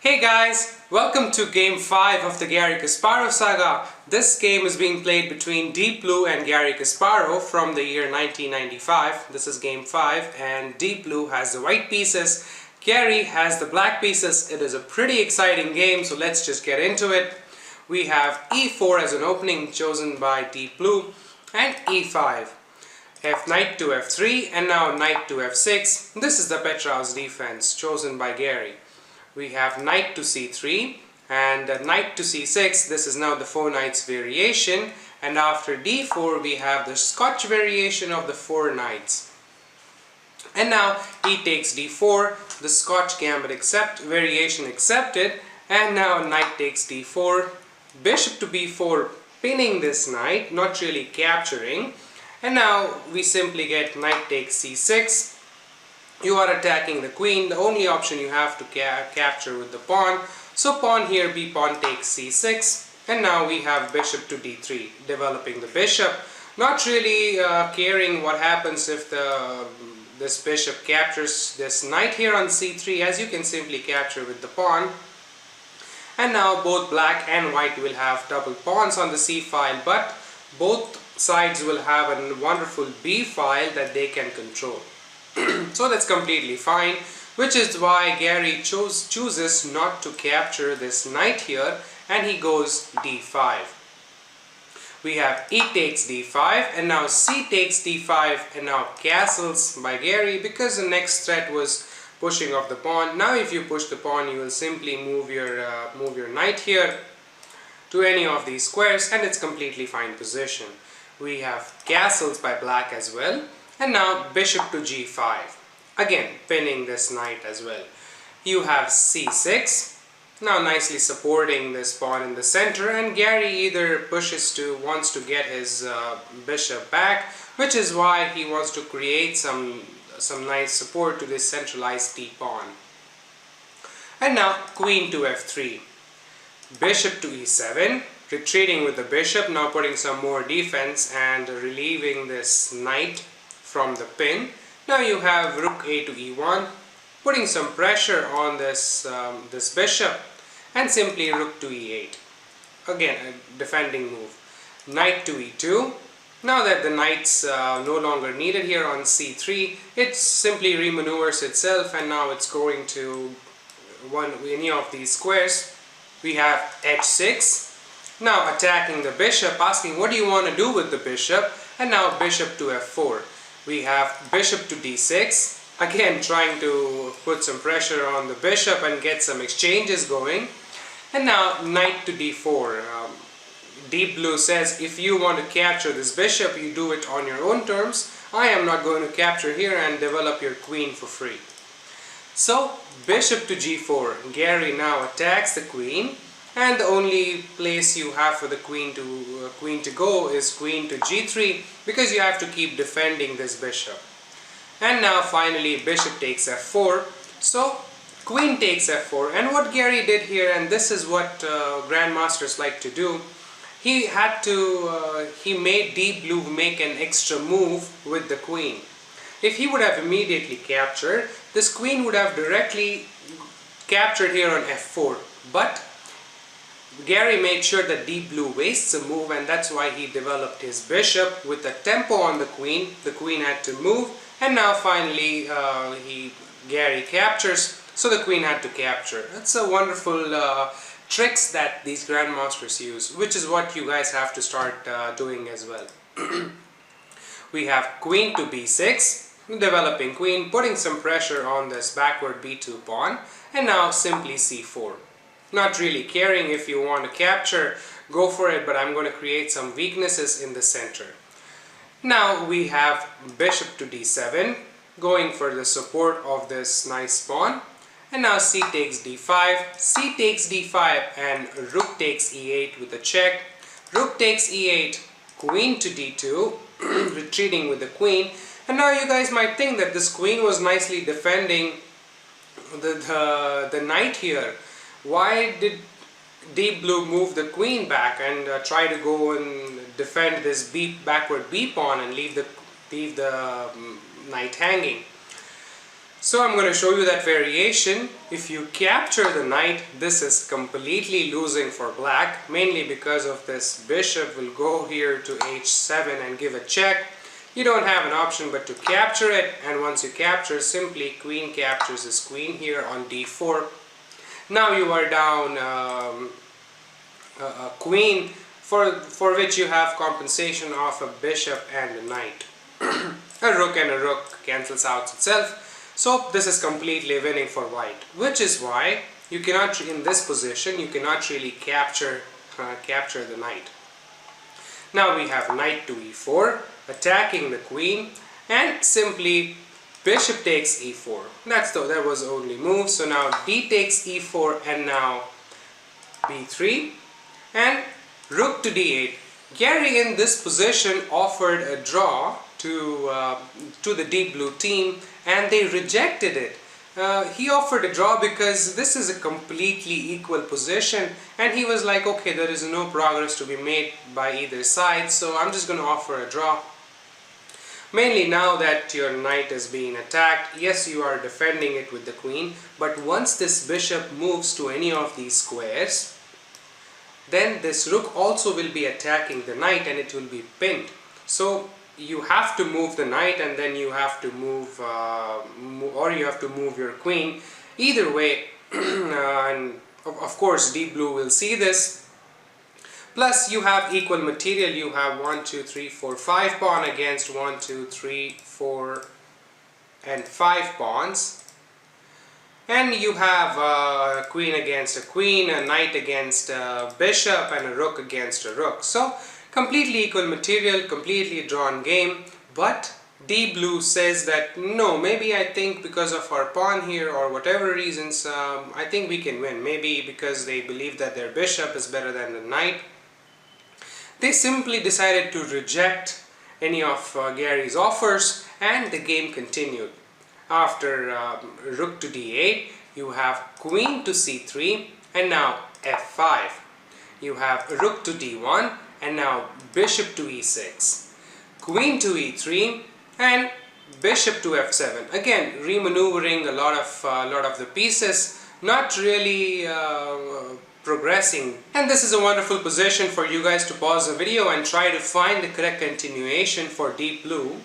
Hey guys, welcome to Game 5 of the Garry Kasparov saga. This game is being played between Deep Blue and Garry Kasparov from the year 1995. This is Game 5 and Deep Blue has the white pieces, Garry has the black pieces. It is a pretty exciting game, so let's just get into it. We have E4 as an opening chosen by Deep Blue and E5. Knight to F3 and now Knight to F6. This is the Petrov's defense chosen by Garry. We have Knight to C3 and Knight to C6. This is now the 4 knights variation, and after D4 we have the Scotch variation of the 4 knights. And now E takes D4, the Scotch gambit variation accepted, and now Knight takes D4, Bishop to B4 pinning this knight, not really capturing, and now we simply get Knight takes C6. You are attacking the queen, the only option you have to capture with the pawn. So pawn here, B pawn takes C6, and now we have bishop to D3, developing the bishop. Not really caring what happens if this bishop captures this knight here on C3, as you can simply capture with the pawn. And now both black and white will have double pawns on the C file, but both sides will have a wonderful B file that they can control. So that's completely fine, which is why Garry chooses not to capture this knight here, and he goes D5. We have E takes D5 and now C takes D5, and now castles by Garry because the next threat was pushing of the pawn. Now if you push the pawn, you will simply move your knight here to any of these squares, and it's completely fine position. We have castles by black as well. And now bishop to G5, again pinning this knight as well. You have C6, now nicely supporting this pawn in the center, and Garry either wants to get his bishop back, which is why he wants to create some nice support to this centralized d-pawn. And now queen to F3, bishop to E7, retreating with the bishop, now putting some more defense and relieving this knight from the pin. Now you have rook a to E1, putting some pressure on this bishop, and simply rook to E8. Again, a defending move. Knight to E2. Now that the knight's no longer needed here on C3, it simply remaneuvers itself, and now it's going to any of these squares. We have H6. Now attacking the bishop, asking what do you want to do with the bishop, and now bishop to F4. We have bishop to D6, again trying to put some pressure on the bishop and get some exchanges going. And now knight to D4. Deep Blue says if you want to capture this bishop, you do it on your own terms. I am not going to capture here and develop your queen for free. So bishop to G4. Garry now attacks the queen, and the only place you have for the queen to go is queen to G3, because you have to keep defending this bishop. And now finally bishop takes F4. So queen takes F4, and what Garry did here, and this is what grandmasters like to do, he made Deep Blue make an extra move with the queen. If he would have immediately captured, this queen would have directly captured here on F4, but Garry made sure that Deep Blue wastes a move, and that's why he developed his bishop with the tempo on the queen. The queen had to move, and now finally Garry captures, so the queen had to capture. That's a wonderful tricks that these grandmasters use, which is what you guys have to start doing as well. We have queen to B6, developing queen, putting some pressure on this backward B2 pawn, and now simply C4. Not really caring if you want to capture, go for it, but I'm going to create some weaknesses in the center. Now we have bishop to D7, going for the support of this nice pawn. And now C takes D5, C takes D5, and rook takes E8 with a check. Rook takes E8, queen to D2, retreating with the queen. And now you guys might think that this queen was nicely defending the knight here. Why did Deep Blue move the queen back and try to go and defend this backward B pawn and leave the knight hanging? So I'm going to show you that variation. If you capture the knight, this is completely losing for black, mainly because of this bishop will go here to h7 and give a check. You don't have an option but to capture it, and once you capture, simply queen captures this queen here on d4. Now you are down a queen for which you have compensation of a bishop and a knight. A rook and a rook cancels out itself. So this is completely winning for white, which is why you cannot, in this position, you cannot really capture the knight. Now we have knight to e4, attacking the queen, and simply bishop takes e4. That was the only move. So now d takes e4, and now b3, and rook to d8. Garry in this position offered a draw to the Deep Blue team, and they rejected it. He offered a draw because this is a completely equal position, and he was like, okay, there is no progress to be made by either side, so I'm just going to offer a draw. Mainly now that your knight is being attacked, yes, you are defending it with the queen, but once this bishop moves to any of these squares, then this rook also will be attacking the knight and it will be pinned. So you have to move the knight, and then you have to move or you have to move your queen. Either way, and of course Deep Blue will see this. Plus you have equal material. You have 1, 2, 3, 4, 5 pawn against 1, 2, 3, 4 and 5 pawns. And you have a queen against a queen, a knight against a bishop, and a rook against a rook. So completely equal material, completely drawn game, but Deep Blue says that no, maybe I think because of our pawn here or whatever reasons, I think we can win. Maybe because they believe that their bishop is better than the knight. They simply decided to reject any of Garry's offers, and the game continued. After rook to d8, you have queen to c3, and now f5. You have rook to d1, and now bishop to e6, queen to e3, and bishop to f7. Again, remaneuvering a lot of the pieces, not really progressing. And this is a wonderful position for you guys to pause the video and try to find the correct continuation for Deep Blue.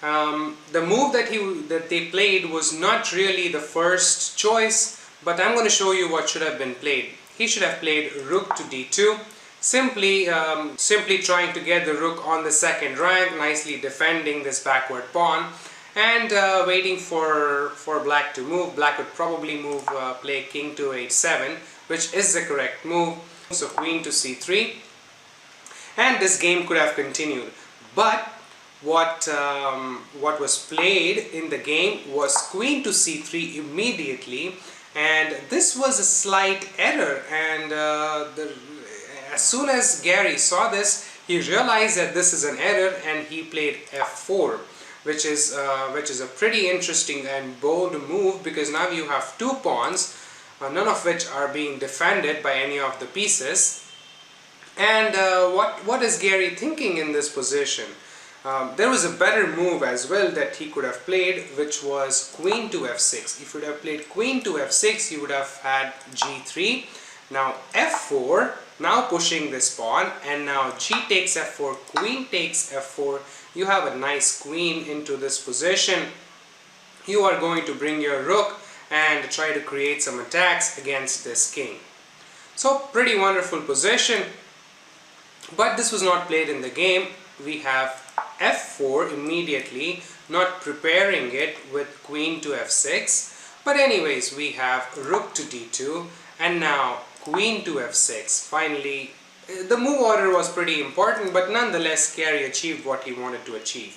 The move that they played was not really the first choice, but I'm going to show you what should have been played. He should have played rook to d2. Simply trying to get the rook on the second rank, nicely defending this backward pawn, and waiting for black to move. Black would probably play king to h7, which is the correct move. So queen to c3, and this game could have continued. But what was played in the game was queen to c3 immediately, and this was a slight error, and as soon as Garry saw this, he realized that this is an error, and he played f4, which is a pretty interesting and bold move, because now you have two pawns, none of which are being defended by any of the pieces. And what is Garry thinking in this position? There was a better move as well that he could have played, which was queen to f6. If you would have played queen to f6, you would have had g3. Now f4, now pushing this pawn, and now g takes f4, queen takes f4. You have a nice queen into this position. You are going to bring your rook and try to create some attacks against this king. So pretty wonderful position, but this was not played in the game. We have f4 immediately, not preparing it with queen to f6. But anyways, we have rook to d2, and now queen to f6. Finally, the move order was pretty important, but nonetheless Garry achieved what he wanted to achieve.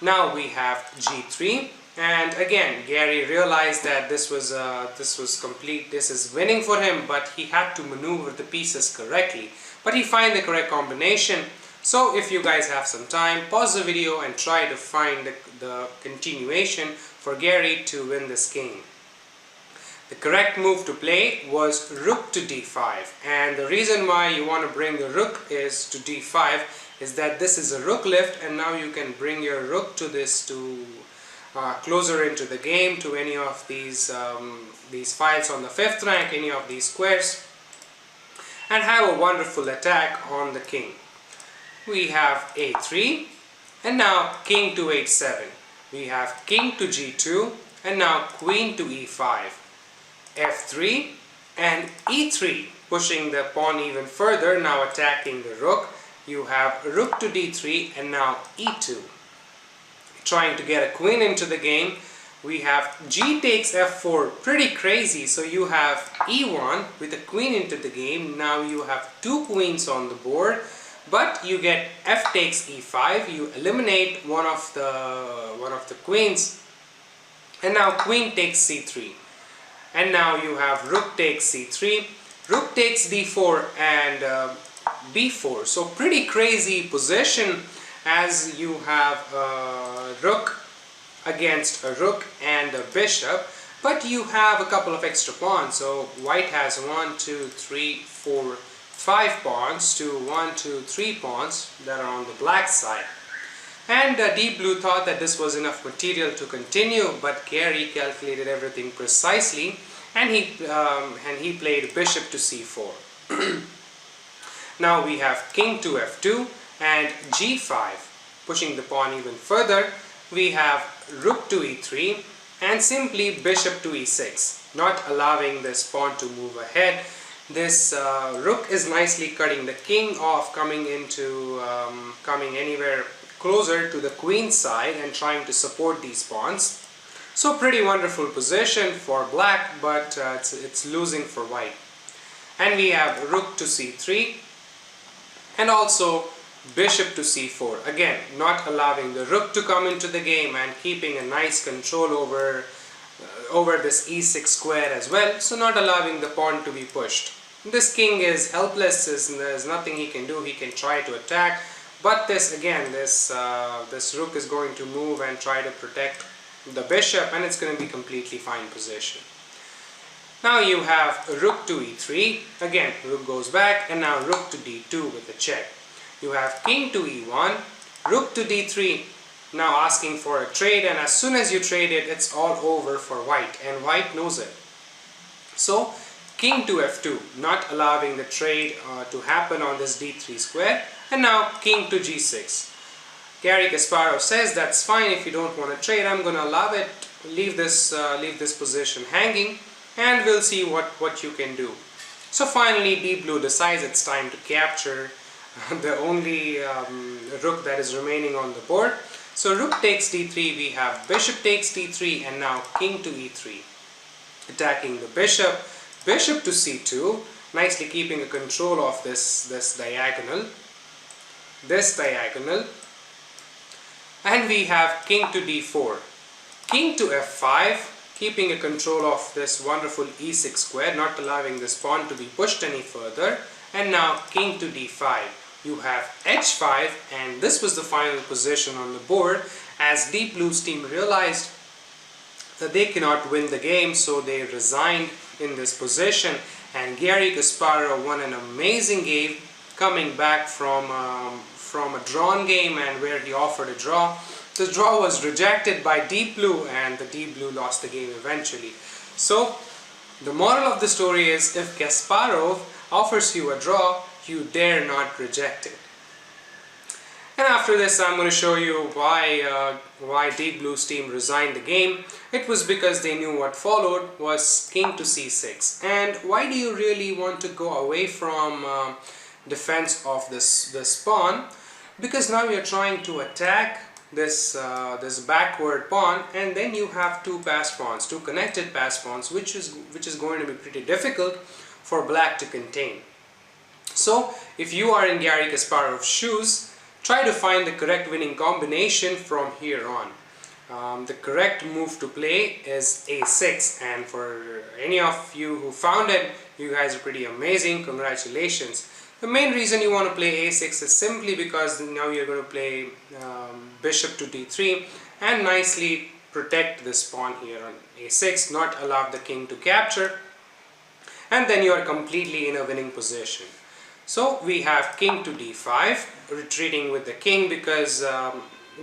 Now we have g3, and again Garry realized that this is winning for him, but he had to maneuver the pieces correctly. But he found the correct combination. So if you guys have some time, pause the video and try to find the continuation for Garry to win this game. The correct move to play was rook to d5, and the reason why you want to bring the rook is to d5 is that this is a rook lift, and now you can bring your rook to this to closer into the game to any of these files on the 5th rank, any of these squares, and have a wonderful attack on the king. We have a3, and now king to h7. We have king to g2, and now queen to e5, f3, and e3, pushing the pawn even further, now attacking the rook. You have rook to d3, and now e2. Trying to get a queen into the game. We have g takes f4, pretty crazy. So you have e1 with a queen into the game. Now you have two queens on the board, but you get f takes e5. You eliminate one of the queens, and now queen takes c3. And now you have rook takes c3, rook takes d4, and b4. So pretty crazy position, as you have a rook against a rook and a bishop, but you have a couple of extra pawns. So white has 1, 2, 3, 4, 5 pawns to 1, 2, 3 pawns that are on the black side. And Deep Blue thought that this was enough material to continue, but Garry calculated everything precisely, and he played bishop to c4. Now we have king to f2 and g5, pushing the pawn even further. We have rook to e3 and simply bishop to e6, not allowing this pawn to move ahead. This rook is nicely cutting the king off, coming anywhere closer to the queen side and trying to support these pawns. So pretty wonderful position for black, but it's losing for white. And we have rook to c3 and also bishop to c4, again not allowing the rook to come into the game and keeping a nice control over this e6 square as well, so not allowing the pawn to be pushed. This king is helpless, there's nothing he can do. He can try to attack, but this rook is going to move and try to protect the bishop, and it's going to be completely fine position. Now you have rook to e3, again rook goes back, and now rook to d2 with a check. You have king to e1, rook to d3, now asking for a trade, and as soon as you trade it, it's all over for white, and white knows it. So king to f2, not allowing the trade to happen on this d3 square, and now king to g6. Garry Kasparov says that's fine, if you don't want to trade, I'm going to allow it, leave this position hanging, and we'll see what you can do. So finally Deep Blue decides it's time to capture the only rook that is remaining on the board. So rook takes d3, we have bishop takes d3, and now king to e3, attacking the bishop. Bishop to c2, nicely keeping a control of this diagonal, and we have king to d4, king to f5, keeping a control of this wonderful e6 square, not allowing this pawn to be pushed any further, and now king to d5. You have h5, and this was the final position on the board, as Deep Blue's team realized that they cannot win the game, so they resigned in this position, and Garry Kasparov won an amazing game, coming back from a drawn game, and where he offered a draw. The draw was rejected by Deep Blue, and the Deep Blue lost the game eventually. So the moral of the story is, if Kasparov offers you a draw, you dare not reject it. And after this, I'm going to show you why Deep Blue's team resigned the game. It was because they knew what followed was king to c6. And why do you really want to go away from defense of this pawn? Because now you're trying to attack this backward pawn, and then you have two passed pawns, two connected passed pawns, which is going to be pretty difficult for black to contain. So if you are in Garry Kasparov's shoes, try to find the correct winning combination from here on. The correct move to play is a6, and for any of you who found it, you guys are pretty amazing. Congratulations. The main reason you want to play a6 is simply because now you're going to play bishop to d3 and nicely protect this pawn here on a6, not allow the king to capture, and then you are completely in a winning position. So we have king to d5, retreating with the king, because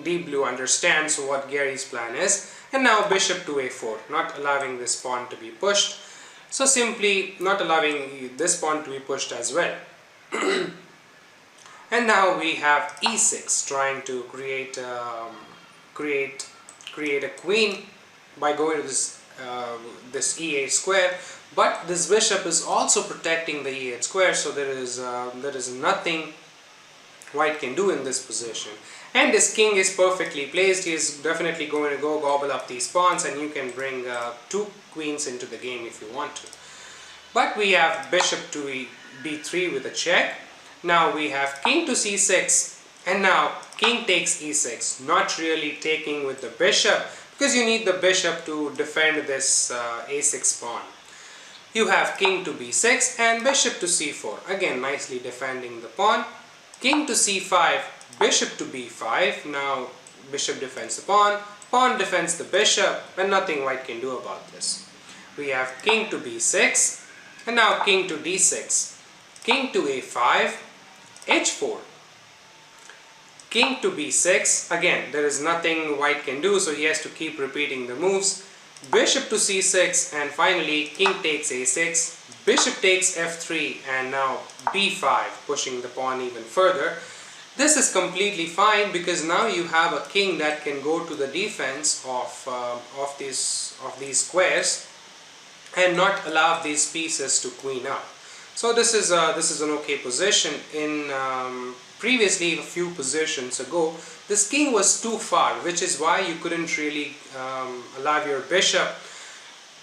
Deep Blue understands what Garry's plan is, And now bishop to a4, not allowing this pawn to be pushed. So simply not allowing this pawn to be pushed as well. And now we have e6, trying to create a queen by going to this e8 square. But this bishop is also protecting the e8 square, so there is nothing white can do in this position. And this king is perfectly placed. He is definitely going to go gobble up these pawns, and you can bring two queens into the game if you want to. But we have bishop to b3 with a check. Now we have king to c6, and now king takes e6, not really taking with the bishop, because you need the bishop to defend this a6 pawn. You have king to b6 and bishop to c4, again nicely defending the pawn. King to c5, bishop to b5, now bishop defends the pawn defends the bishop, and nothing white can do about this. We have king to b6, and now king to d6, king to a5, h4, king to b6, again there is nothing white can do, so he has to keep repeating the moves. Bishop to c6, and finally king takes a6, bishop takes f3, and now b5, pushing the pawn even further. This is completely fine because now you have a king that can go to the defense of these squares and not allow these pieces to queen up. So this is an okay position. In previously, a few positions ago, this king was too far, which is why you couldn't really allow your bishop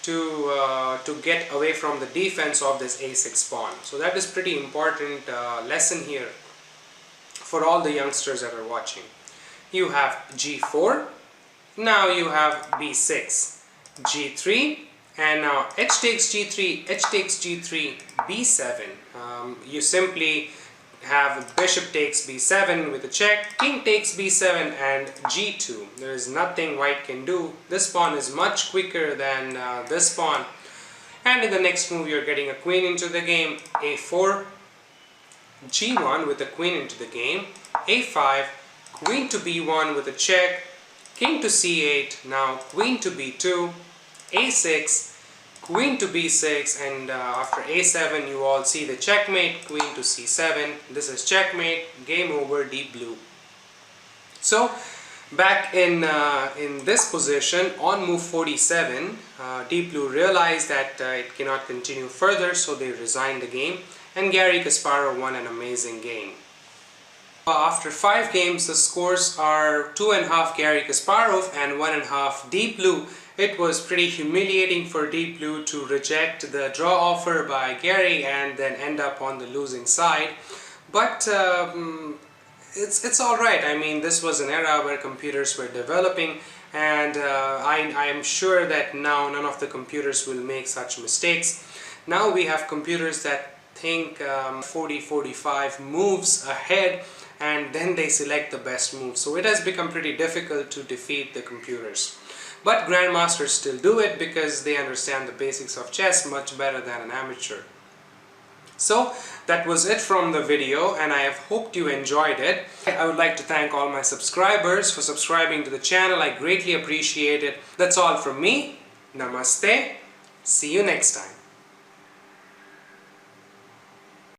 to get away from the defense of this a6 pawn. So that is pretty important lesson here for all the youngsters that are watching. You have g4, now you have b6, g3, and now h takes g3, h takes g3, b7. You simply have bishop takes b7 with a check, king takes b7, and g2. There is nothing white can do. This pawn is much quicker than this pawn. And in the next move you're getting a queen into the game, a4, g1 with a queen into the game, a5, queen to b1 with a check, king to c8, now queen to b2, a6, queen to b6, and after a7 you all see the checkmate, queen to c7. This is checkmate, game over, Deep Blue. So back in this position, on move 47, Deep Blue realized that it cannot continue further, so they resigned the game, and Garry Kasparov won an amazing game. After 5 games, the scores are 2.5 Garry Kasparov and 1.5 Deep Blue. It was pretty humiliating for Deep Blue to reject the draw offer by Garry and then end up on the losing side. But it's alright. I mean, this was an era where computers were developing, and I am sure that now none of the computers will make such mistakes. Now we have computers that think 40-45 moves ahead, and then they select the best move. So it has become pretty difficult to defeat the computers. But grandmasters still do it because they understand the basics of chess much better than an amateur. So that was it from the video, and I have hoped you enjoyed it. I would like to thank all my subscribers for subscribing to the channel. I greatly appreciate it. That's all from me. Namaste. See you next time.